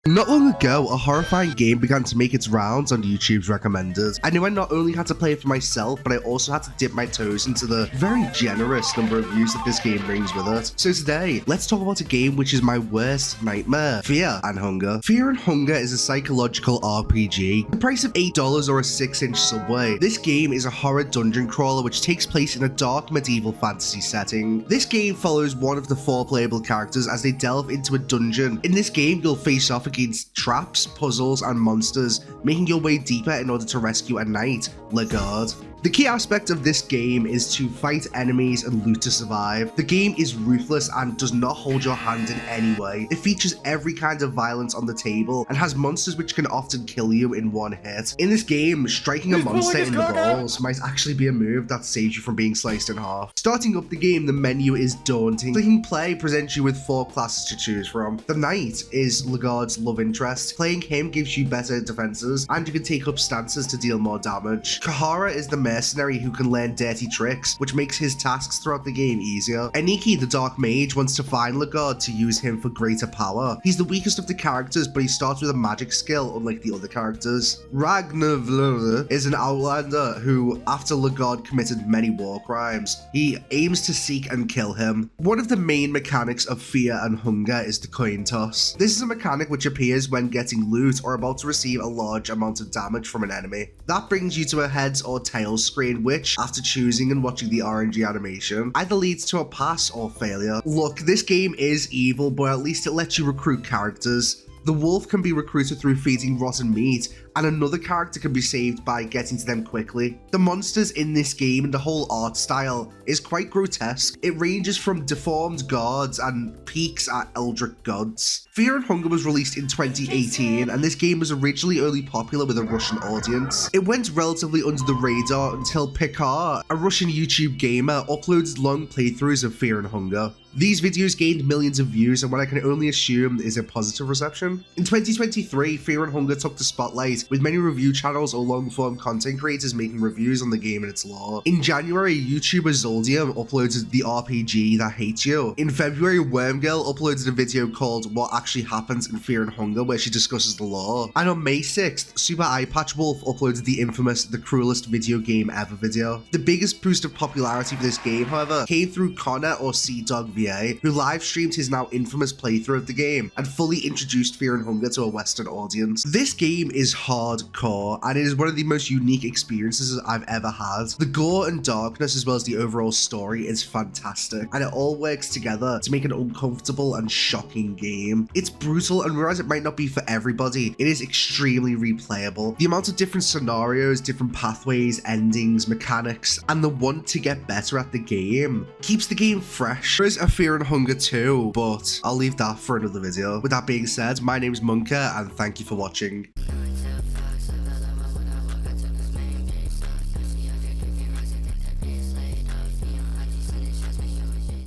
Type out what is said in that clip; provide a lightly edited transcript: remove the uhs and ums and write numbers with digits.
Not long ago, a horrifying game began to make its rounds on YouTube's recommended. I knew I not only had to play it for myself, but I also had to dip my toes into the very generous number of views that this game brings with it. So today, let's talk about a game which is my worst nightmare: Fear and Hunger. Fear and Hunger is a psychological RPG. The price of $8 or a 6-inch Subway. This game is a horror dungeon crawler which takes place in a dark medieval fantasy setting. This game follows one of the 4 playable characters as they delve into a dungeon. In this game, you'll face off against traps, puzzles, and monsters, making your way deeper in order to rescue a knight, Lagarde. The key aspect of this game is to fight enemies and loot to survive. The game is ruthless and does not hold your hand in any way. It features every kind of violence on the table and has monsters which can often kill you in one hit. In this game, striking a monster in the balls might actually be a move that saves you from being sliced in half. Starting up the game, the menu is daunting. Clicking play presents you with 4 classes to choose from. The knight is Lagarde's love interest. Playing him gives you better defenses, and you can take up stances to deal more damage. Kahara is the mercenary who can learn dirty tricks, which makes his tasks throughout the game easier. Eniki, the dark mage, wants to find Lagarde to use him for greater power. He's the weakest of the characters, but he starts with a magic skill, unlike the other characters. Ragnar is an outlander who, after Lagarde committed many war crimes, he aims to seek and kill him. One of the main mechanics of Fear and Hunger is the coin toss. This is a mechanic which appears when getting loot or about to receive a large amount of damage from an enemy. That brings you to a heads or tails screen, which, after choosing and watching the RNG animation, either leads to a pass or failure. Look, this game is evil, but at least it lets you recruit characters. The wolf can be recruited through feeding rotten meat, and another character can be saved by getting to them quickly. The monsters in this game and the whole art style is quite grotesque. It ranges from deformed gods and peaks at eldritch gods. Fear and Hunger was released in 2018, and this game was originally only popular with a Russian audience. It went relatively under the radar until Picard, a Russian YouTube gamer, uploaded long playthroughs of Fear and Hunger. These videos gained millions of views and what I can only assume is a positive reception. In 2023, Fear and Hunger took the spotlight, with many review channels or long-form content creators making reviews on the game and its lore. In January, YouTuber Zoldium uploaded the RPG That Hates You. In February, Wormgirl uploaded a video called What Actually Happens in Fear and Hunger, where she discusses the lore. And on May 6th, Super Eyepatch Wolf uploaded the infamous The Cruelest Video Game Ever video. The biggest boost of popularity for this game, however, came through Connor or Sea-Dog VA, who live streamed his now infamous playthrough of the game and fully introduced Fear and Hunger to a Western audience. This game is hardcore, and it is one of the most unique experiences I've ever had. The gore and darkness, as well as the overall story, is fantastic, and it all works together to make an uncomfortable and shocking game. It's brutal, and whereas it might not be for everybody, it is extremely replayable. The amount of different scenarios, different pathways, endings, mechanics, and the want to get better at the game keeps the game fresh. There is a Fear and Hunger 2, but I'll leave that for another video. With that being said, my name is Monkeh, and thank you for watching.